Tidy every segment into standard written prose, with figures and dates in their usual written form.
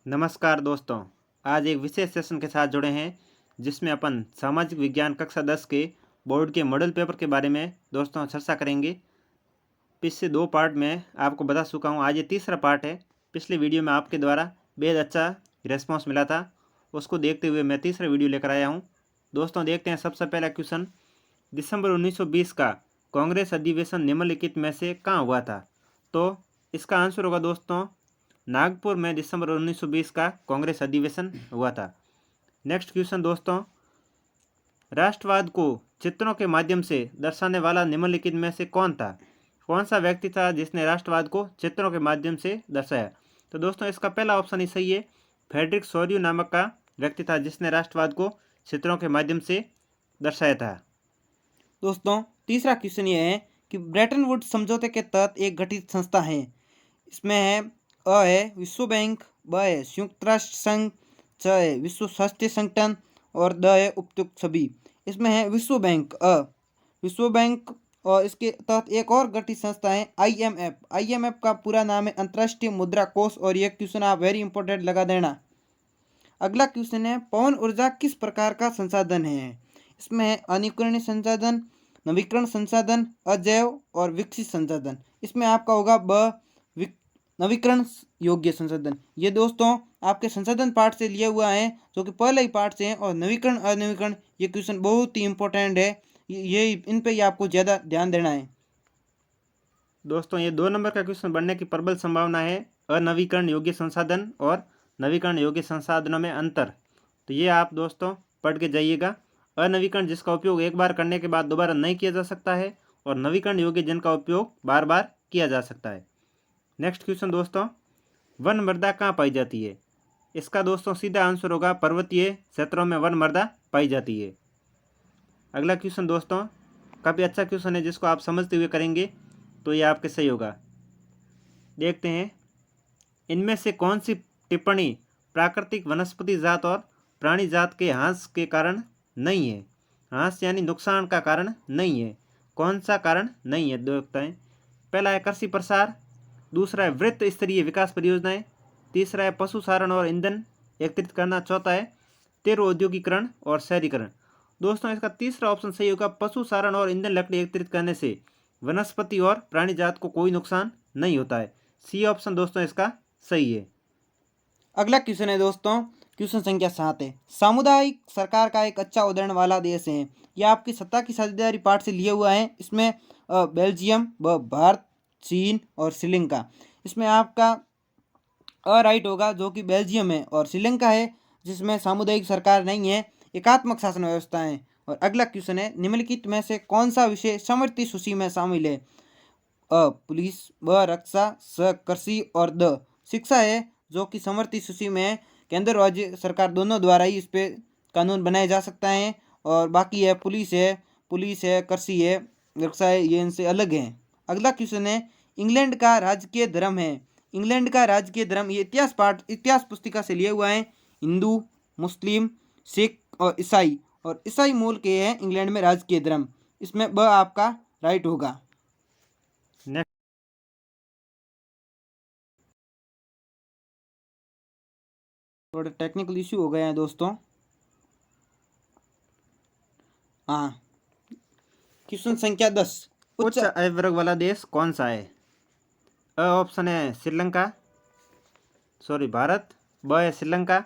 नमस्कार दोस्तों। आज एक विशेष सेशन के साथ जुड़े हैं जिसमें अपन सामाजिक विज्ञान कक्षा 10 के बोर्ड के मॉडल पेपर के बारे में दोस्तों चर्चा करेंगे। पिछले 2 पार्ट में आपको बता चुका हूँ, आज ये तीसरा पार्ट है। पिछले वीडियो में आपके द्वारा बेहद अच्छा रिस्पॉन्स मिला था, उसको देखते हुए मैं तीसरा वीडियो लेकर आया हूँ। दोस्तों देखते हैं सबसे पहला क्वेश्चन। दिसंबर 1920 का कांग्रेस अधिवेशन निम्नलिखित में से कहाँ हुआ था? तो इसका आंसर होगा दोस्तों नागपुर में दिसंबर 1920 का कांग्रेस अधिवेशन हुआ था। नेक्स्ट क्वेश्चन दोस्तों, राष्ट्रवाद को चित्रों के माध्यम से दर्शाने वाला निम्नलिखित में से कौन था? कौन सा व्यक्ति था जिसने राष्ट्रवाद को चित्रों के माध्यम से दर्शाया? तो दोस्तों इसका पहला ऑप्शन ही सही है। फ्रेडरिक सोर्यू नामक का व्यक्ति था जिसने राष्ट्रवाद को चित्रों के माध्यम से दर्शाया था। दोस्तों तीसरा क्वेश्चन ये है कि ब्रेटन वुड्स समझौते के तहत एक गठित संस्था है। इसमें है अ है विश्व बैंक, ब है संयुक्त राष्ट्र संघ, च है विश्व स्वास्थ्य संगठन और द है उपयुक्त सभी। इसमें है विश्व बैंक, विश्व बैंक, और इसके तहत एक और गठित संस्था है IMF। IMF का पूरा नाम है अंतर्राष्ट्रीय मुद्रा कोष। और यह क्वेश्चन आप वेरी इंपॉर्टेंट लगा देना। अगला क्वेश्चन है पवन ऊर्जा किस प्रकार का संसाधन है? इसमें है अनवीकरणीय संसाधन, नवीकरण संसाधन, अजैव और विकसित संसाधन। इसमें आपका होगा नवीकरण योग्य संसाधन। ये दोस्तों आपके संसाधन पार्ट से लिया हुआ है, जो कि पहले ही पार्ट से है। और नवीकरण अनवीकरण ये क्वेश्चन बहुत ही इंपॉर्टेंट है, ये इन पे ही आपको ज़्यादा ध्यान देना है। दोस्तों ये 2 नंबर का क्वेश्चन बनने की प्रबल संभावना है। अनवीकरण योग्य संसाधन और नवीकरण योग्य संसाधनों में अंतर, तो ये आप दोस्तों पढ़ के जाइएगा। अनवीकरण जिसका उपयोग एक बार करने के बाद दोबारा नहीं किया जा सकता है, और नवीकरण योग्य जिनका उपयोग बार बार किया जा सकता है। नेक्स्ट क्वेश्चन दोस्तों, वन मृदा कहाँ पाई जाती है? इसका दोस्तों सीधा आंसर होगा पर्वतीय क्षेत्रों में वन मृदा पाई जाती है। अगला क्वेश्चन दोस्तों काफ़ी अच्छा क्वेश्चन है, जिसको आप समझते हुए करेंगे तो ये आपके सही होगा। देखते हैं, इनमें से कौन सी टिप्पणी प्राकृतिक वनस्पति जात और प्राणी जात के ह्रास के कारण नहीं है? ह्रास यानी नुकसान का कारण नहीं है। कौन सा कारण नहीं है देखते हैं। पहला है कृषि प्रसार, दूसरा है वृत्त स्तरीय विकास परियोजनाएं, तीसरा है पशुचारण और ईंधन एकत्रित करना, चौथा है तीव्र औद्योगिकरण और शहरीकरण। दोस्तों इसका तीसरा ऑप्शन सही होगा। पशुचारण और ईंधन लकड़ी एकत्रित करने से वनस्पति और प्राणी जात को कोई नुकसान नहीं होता है। सी ऑप्शन दोस्तों इसका सही है। अगला क्वेश्चन है दोस्तों, क्वेश्चन संख्या 7 है। सामुदायिक सरकार का एक अच्छा उदाहरण वाला देश है। यह आपकी सत्ता की साझेदारी पार्ट से लिया हुआ है। इसमें बेल्जियम, भारत, चीन और श्रीलंका। इसमें आपका राइट होगा, जो कि बेल्जियम है, और श्रीलंका है जिसमें सामुदायिक सरकार नहीं है, एकात्मक शासन व्यवस्था है। और अगला क्वेश्चन है निम्नलिखित में से कौन सा विषय समवर्ती सूची में शामिल है? पुलिस, ब रक्षा, स कृषि और द शिक्षा है, जो कि समवर्ती सूची में है। केंद्र और राज्य सरकार दोनों द्वारा ही इस पे कानून बनाया जा सकता है। और बाकी है पुलिस है, कृषि है, रक्षा है, ये इनसे अलग है। अगला क्वेश्चन है इंग्लैंड का राजकीय धर्म है। इंग्लैंड का राजकीय धर्म, ये इतिहास पुस्तिका से लिया हुआ है। हिंदू, मुस्लिम, सिख और ईसाई। और ईसाई मूल के हैं इंग्लैंड में राजकीय धर्म। इसमें ब आपका राइट होगा। नेक्स्ट, थोड़ा टेक्निकल इश्यू हो गया है दोस्तों। हाँ, क्वेश्चन संख्या 10। उच्च आय वर्ग वाला देश कौन सा है? अ ऑप्शन है भारत, ब है श्रीलंका,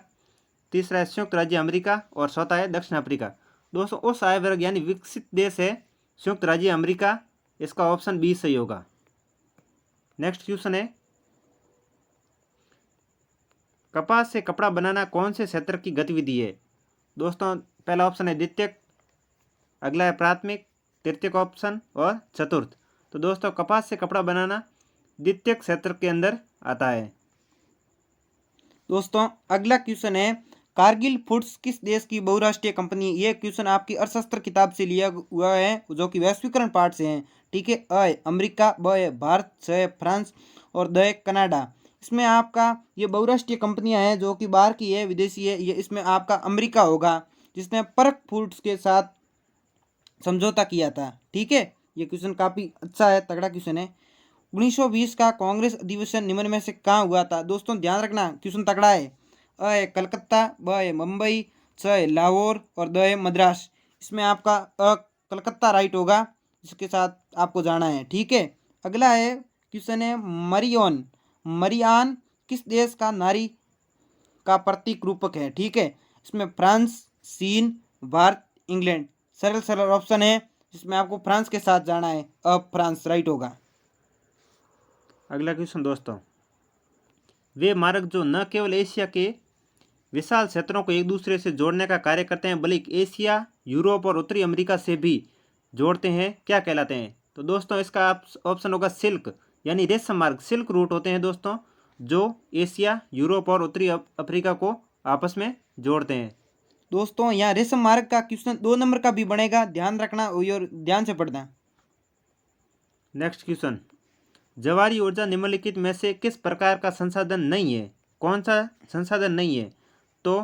तीसरा है संयुक्त राज्य अमेरिका और चौथा है दक्षिण अफ्रीका। दोस्तों उस आय वर्ग यानी विकसित देश है संयुक्त राज्य अमेरिका। इसका ऑप्शन बी सही होगा। नेक्स्ट क्वेश्चन है, कपास से कपड़ा बनाना कौन से क्षेत्र की गतिविधि है? दोस्तों पहला ऑप्शन है द्वितीयक, अगला है प्राथमिक, तृतीयक ऑप्शन और चतुर्थ। तो दोस्तों कपास से कपड़ा बनाना द्वितीयक क्षेत्र के अंदर आता है। दोस्तों अगला क्वेश्चन है कारगिल फूड्स किस देश की बहुराष्ट्रीय कंपनी? ये क्वेश्चन आपकी अर्थशास्त्र किताब से लिया हुआ है, जो कि वैश्वीकरण पार्ट से है। ठीक है, अ है अमेरिका, ब है भारत, च है फ्रांस और द है कनाडा। इसमें आपका ये बहुराष्ट्रीय कंपनियां हैं जो कि बाहर की है, विदेशी है। ये इसमें आपका अमेरिका होगा, जिसने परक फूड्स के साथ समझौता किया था। ठीक है, ये क्वेश्चन काफ़ी अच्छा है, तगड़ा क्वेश्चन है। 1920 का कांग्रेस अधिवेशन निम्न में से कहाँ हुआ था? दोस्तों ध्यान रखना, क्वेश्चन तगड़ा है। है कलकत्ता, ब है मुंबई, च है लाहौर और द है मद्रास। इसमें आपका कलकत्ता राइट होगा, जिसके साथ आपको जाना है। ठीक है, अगला है क्वेश्चन है मरियन। मरियान किस देश का नारी का प्रतीक रूपक है? ठीक है, इसमें फ्रांस, चीन, भारत, इंग्लैंड। सरल सरल ऑप्शन है, जिसमें आपको फ्रांस के साथ जाना है। अब फ्रांस राइट होगा। अगला क्वेश्चन दोस्तों, वे मार्ग जो न केवल एशिया के विशाल क्षेत्रों को एक दूसरे से जोड़ने का कार्य करते हैं बल्कि एशिया, यूरोप और उत्तरी अमेरिका से भी जोड़ते हैं, क्या कहलाते हैं? तो दोस्तों इसका ऑप्शन होगा सिल्क, यानी रेशम मार्ग। सिल्क रूट होते हैं दोस्तों जो एशिया, यूरोप और उत्तरी अफ्रीका को आपस में जोड़ते हैं। दोस्तों यहाँ रेशम मार्ग का क्वेश्चन 2 नंबर का भी बनेगा, ध्यान रखना और ध्यान से पढ़ना। नेक्स्ट क्वेश्चन, जवारी ऊर्जा निम्नलिखित में से किस प्रकार का संसाधन नहीं है? कौन सा संसाधन नहीं है? तो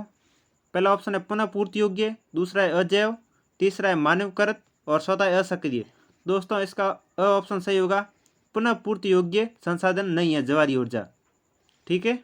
पहला ऑप्शन है पुनः पूर्ति योग्य, दूसरा है अजैव, तीसरा है मानवकृत और चौथा है असक्रिय। दोस्तों इसका ऑप्शन सही होगा, पुनः पूर्ति योग्य संसाधन नहीं है जवारी ऊर्जा। ठीक है,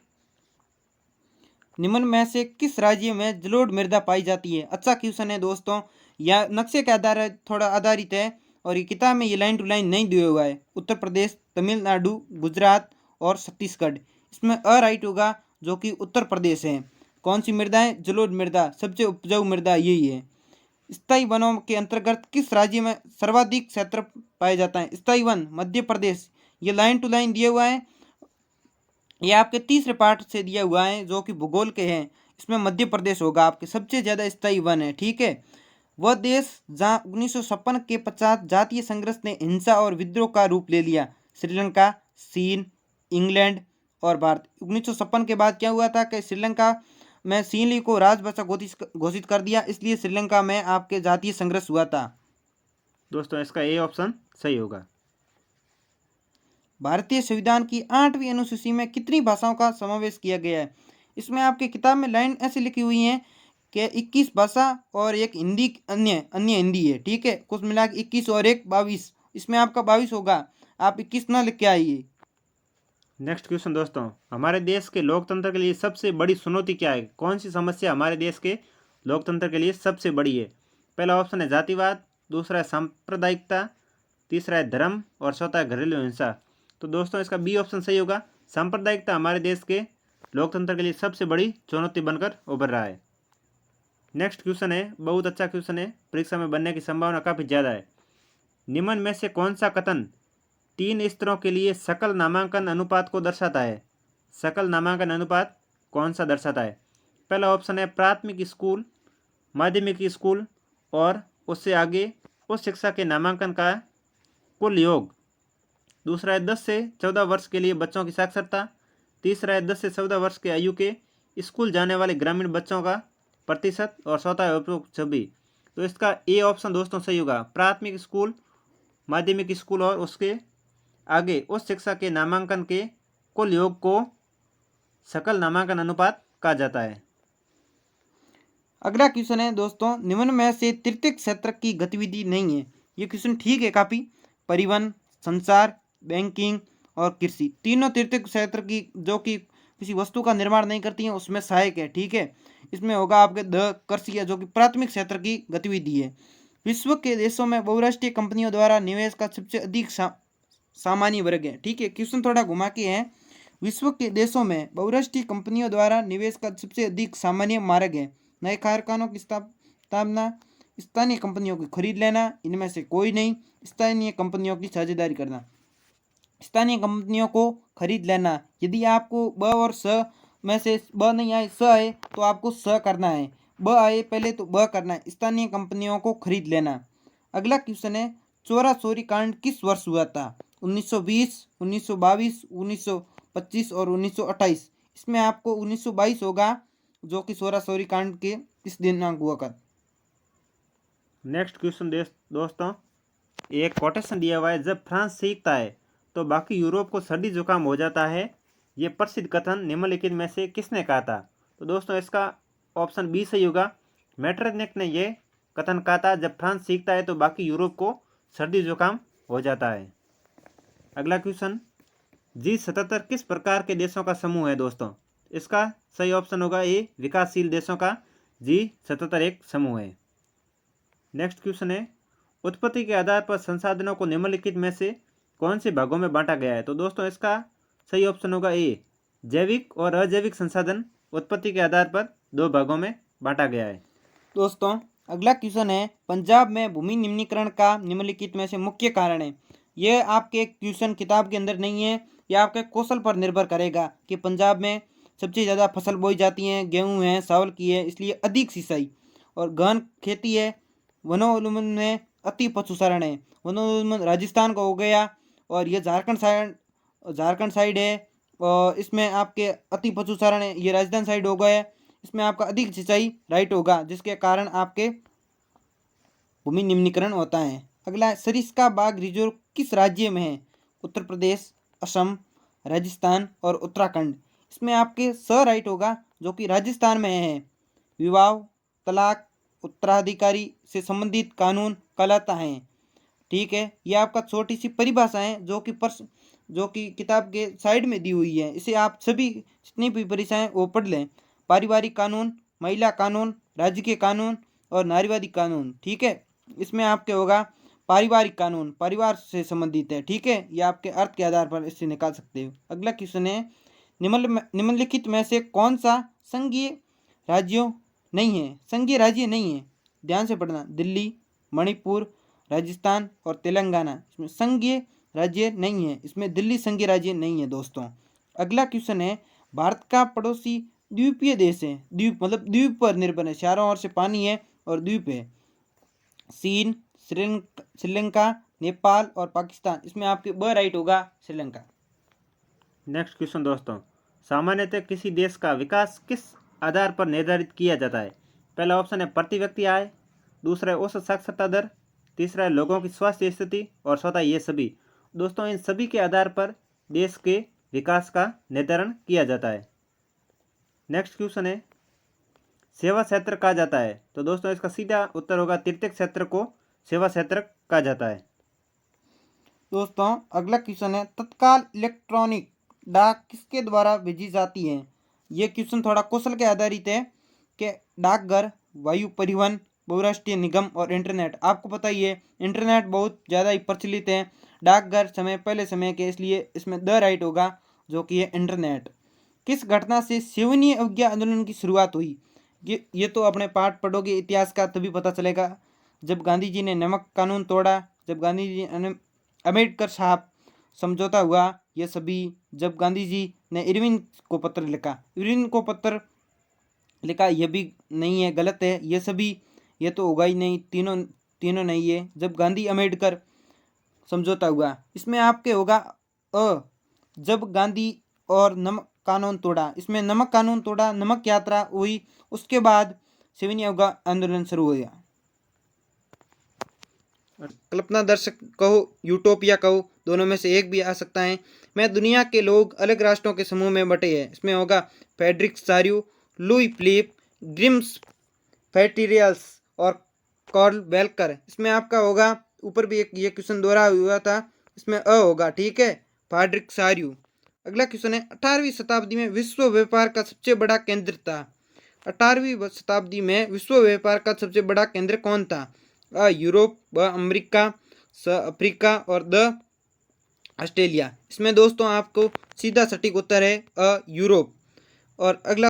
निम्न में से किस राज्य में जलोढ़ मृदा पाई जाती है? अच्छा क्वेश्चन है दोस्तों, यह नक्शे के आधार थोड़ा आधारित है और ये किताब में ये लाइन टू लाइन नहीं दिया हुआ है। उत्तर प्रदेश, तमिलनाडु, गुजरात और छत्तीसगढ़। इसमें राइट होगा, जो कि उत्तर प्रदेश है। कौन सी मृदा है? जलोढ़ मृदा, सबसे उपजाऊ मृदा यही है। स्थायी वनों के अंतर्गत किस राज्य में सर्वाधिक क्षेत्र पाया जाता है? स्थायी वन मध्य प्रदेश। ये लाइन टू लाइन दिया हुआ है, ये आपके तीसरे पार्ट से दिया हुआ है जो कि भूगोल के हैं। इसमें मध्य प्रदेश होगा आपके सबसे ज़्यादा स्थायी वन है। ठीक है, वह देश जहां 1956 के पश्चात जातीय संघर्ष ने हिंसा और विद्रोह का रूप ले लिया। श्रीलंका, चीन, इंग्लैंड और भारत। 1956 के बाद क्या हुआ था कि श्रीलंका में चीन को राजभाषा घोषित कर दिया, इसलिए श्रीलंका में आपके जातीय संघर्ष हुआ था। दोस्तों इसका ए ऑप्शन सही होगा। भारतीय संविधान की 8वीं अनुसूची में कितनी भाषाओं का समावेश किया गया है? इसमें आपकी किताब में लाइन ऐसी लिखी हुई है कि 21 भाषा और एक हिंदी, अन्य अन्य हिंदी है। ठीक है, कुछ मिला के 21 और एक 22। इसमें आपका 22 होगा, आप 21 ना लिख के आइए। नेक्स्ट क्वेश्चन दोस्तों, हमारे देश के लोकतंत्र के लिए सबसे बड़ी चुनौती क्या है? कौन सी समस्या हमारे देश के लोकतंत्र के लिए सबसे बड़ी है? पहला ऑप्शन है जातिवाद, दूसरा है सांप्रदायिकता, तीसरा है धर्म और चौथा है घरेलू हिंसा। तो दोस्तों इसका बी ऑप्शन सही होगा, सांप्रदायिकता हमारे देश के लोकतंत्र के लिए सबसे बड़ी चुनौती बनकर उभर रहा है। नेक्स्ट क्वेश्चन है, बहुत अच्छा क्वेश्चन है, परीक्षा में बनने की संभावना काफ़ी ज़्यादा है। निम्न में से कौन सा कथन 3 स्तरों के लिए सकल नामांकन अनुपात को दर्शाता है? सकल नामांकन अनुपात कौन सा दर्शाता है? पहला ऑप्शन है प्राथमिक स्कूल, माध्यमिक स्कूल और उससे आगे उस शिक्षा के नामांकन का कुल योग। दूसरा है 10 से 14 वर्ष के लिए बच्चों की साक्षरता। तीसरा है 10 से 14 वर्ष के आयु के स्कूल जाने वाले ग्रामीण बच्चों का प्रतिशत और चौथा है उपयुक्त छवि। तो इसका ए ऑप्शन दोस्तों सही होगा, प्राथमिक स्कूल, माध्यमिक स्कूल और उसके आगे उस शिक्षा के नामांकन के कुल योग को सकल नामांकन अनुपात कहा जाता है। अगला क्वेश्चन है दोस्तों, निम्न में से तृतीय क्षेत्र की गतिविधि नहीं है। ये क्वेश्चन ठीक है काफ़ी। परिवहन, संचार, बैंकिंग और कृषि, तीनों तृतीय क्षेत्र की जो कि किसी वस्तु का निर्माण नहीं करती हैं उसमें सहायक है। ठीक है, इसमें होगा आपके कृषि है जो कि प्राथमिक क्षेत्र की गतिविधि है। विश्व के देशों में बहुराष्ट्रीय कंपनियों द्वारा निवेश का सबसे अधिक सामान्य वर्ग है। ठीक है, क्वेश्चन थोड़ा घुमा के है। विश्व के देशों में बहुराष्ट्रीय कंपनियों द्वारा निवेश का सबसे अधिक सामान्य मार्ग है। नए कारखानों की स्थापना, स्थानीय कंपनियों की खरीद लेना, इनमें से कोई नहीं। स्थानीय कंपनियों की साझेदारी करना, स्थानीय कंपनियों को खरीद लेना। यदि आपको ब और स में से ब नहीं आए, स आए तो आपको स करना है। ब आए पहले तो ब करना है, स्थानीय कंपनियों को खरीद लेना। अगला क्वेश्चन है, चोरा चोरी कांड किस वर्ष हुआ था? 1920, 1922, 1925 और 1928। इसमें आपको 1922 होगा, जो कि चोरा चोरी कांड के इस दिनांक हुआ कर। नेक्स्ट क्वेश्चन दोस्तों, एक कोटेशन दिया हुआ है, जब फ्रांस सीखता है तो बाकी यूरोप को सर्दी जुकाम हो जाता है। ये प्रसिद्ध कथन निम्नलिखित में से किसने कहा था? तो दोस्तों इसका ऑप्शन बी सही होगा, मेटरनिक ने ये कथन कहा था, जब फ्रांस सीखता है तो बाकी यूरोप को सर्दी जुकाम हो जाता है। अगला क्वेश्चन, G77 किस प्रकार के देशों का समूह है दोस्तों? इसका सही ऑप्शन होगा ए, विकासशील देशों का G77 एक समूह है। नेक्स्ट क्वेश्चन है, उत्पत्ति के आधार पर संसाधनों को निम्नलिखित में से कौन से भागों में बांटा गया है? तो दोस्तों इसका सही ऑप्शन होगा ए, जैविक और अजैविक संसाधन उत्पत्ति के आधार पर 2 भागों में बांटा गया है। दोस्तों अगला क्वेश्चन है, पंजाब में भूमि निम्नीकरण का निम्नलिखित में से मुख्य कारण है। यह आपके क्वेश्चन किताब के अंदर नहीं है, यह आपके कौशल पर निर्भर करेगा कि पंजाब में सबसे ज़्यादा फसल बोई जाती है, गेहूँ है, चावल की है, इसलिए अधिक सिंचाई और गहन खेती है। वनोन्मूलन में अति पशुचारण है। वनोन्मूलन राजस्थान का हो गया और ये झारखंड साइड है, और इसमें आपके अति पशुचारण है, ये राजस्थान साइड हो गया। इसमें आपका अधिक सिंचाई राइट होगा, जिसके कारण आपके भूमि निम्नीकरण होता है। अगला, सरिस्का बाघ रिजर्व किस राज्य में है? उत्तर प्रदेश, असम, राजस्थान और उत्तराखंड। इसमें आपके राइट होगा, जो कि राजस्थान में है। विवाह, तलाक, उत्तराधिकारी से संबंधित कानून कहलाता है। ठीक है, यह आपका छोटी सी परिभाषा है जो कि किताब के साइड में दी हुई है। इसे आप सभी जितनी भी परिभाषाएं वो पढ़ लें। पारिवारिक कानून, महिला कानून, राज्य के कानून और नारीवादी कानून। ठीक है, इसमें आपके होगा पारिवारिक कानून, परिवार से संबंधित है। ठीक है, यह आपके अर्थ के आधार पर इससे निकाल सकते हो। अगला क्वेश्चन है, निम्नलिखित में से कौन सा संघीय राज्यों नहीं है? संघीय राज्य नहीं है, ध्यान से पढ़ना। दिल्ली, मणिपुर, राजस्थान और तेलंगाना। इसमें संघीय राज्य नहीं है, इसमें दिल्ली संघीय राज्य नहीं है दोस्तों। अगला क्वेश्चन है, भारत का पड़ोसी द्वीपीय देश है। द्वीप मतलब द्वीप पर निर्भर है, चारों ओर से पानी है और द्वीप है। चीन, श्रीलंका, नेपाल और पाकिस्तान। इसमें आपके राइट होगा श्रीलंका। नेक्स्ट क्वेश्चन दोस्तों, सामान्यतः किसी देश का विकास किस आधार पर निर्धारित किया जाता है? पहला ऑप्शन है प्रति व्यक्ति आय, दूसरा है औसत साक्षरता दर, तीसरा है लोगों की स्वास्थ्य स्थिति और चौथा ये सभी। दोस्तों इन सभी के आधार पर देश के विकास का निर्धारण किया जाता है। नेक्स्ट क्वेश्चन है, सेवा क्षेत्र कहा जाता है? तो दोस्तों इसका सीधा उत्तर होगा तृतीयक क्षेत्र को सेवा क्षेत्र कहा जाता है। दोस्तों अगला क्वेश्चन है, तत्काल इलेक्ट्रॉनिक डाक किसके द्वारा भेजी जाती है? ये क्वेश्चन थोड़ा कौशल के आधारित है कि डाकघर, वायु परिवहन, बहुराष्ट्रीय निगम और इंटरनेट। आपको पता ही है इंटरनेट बहुत ज़्यादा ही प्रचलित है, डाकघर पहले समय के, इसलिए इसमें राइट होगा, जो कि है इंटरनेट। किस घटना से सिवनी अवज्ञा आंदोलन की शुरुआत हुई? ये तो अपने पाठ पढ़ोगे इतिहास का तभी पता चलेगा। जब गांधी जी ने नमक कानून तोड़ा, जब गांधी जी अम्बेडकर साहब समझौता हुआ, ये सभी। जब गांधी जी ने इरविन को पत्र लिखा, ये भी नहीं है, गलत है ये सभी। ये तो होगा ही नहीं, तीनों नहीं है। जब गांधी अम्बेडकर समझौता हुआ, इसमें आपके होगा जब गांधी और नमक कानून तोड़ा। इसमें नमक कानून तोड़ा, नमक यात्रा हुई, उसके बाद सिवनी अवज्ञा आंदोलन शुरू हो गया। कल्पना दर्शक कहो, यूटोपिया कहो, दोनों में से एक भी आ सकता है। मैं दुनिया के लोग अलग राष्ट्रों के समूह में बटे हैं। इसमें होगा फ्रेडरिक चार्यू, लुई फिलिप, ग्रिम्स फैटिरियल्स और कार्ल वेल्कर। इसमें आपका होगा, ऊपर भी एक ये क्वेश्चन दोहरा हुआ था, इसमें होगा। ठीक है, फ्रेडरिक चार्यू। अगला क्वेश्चन है, 18वीं शताब्दी में विश्व व्यापार का सबसे बड़ा केंद्र था? 18वीं शताब्दी में विश्व व्यापार का सबसे बड़ा केंद्र कौन था? यूरोप, ब अमेरिका, स अफ्रीका और द ऑस्ट्रेलिया। इसमें दोस्तों आपको सीधा सटीक उत्तर है यूरोप। और अगला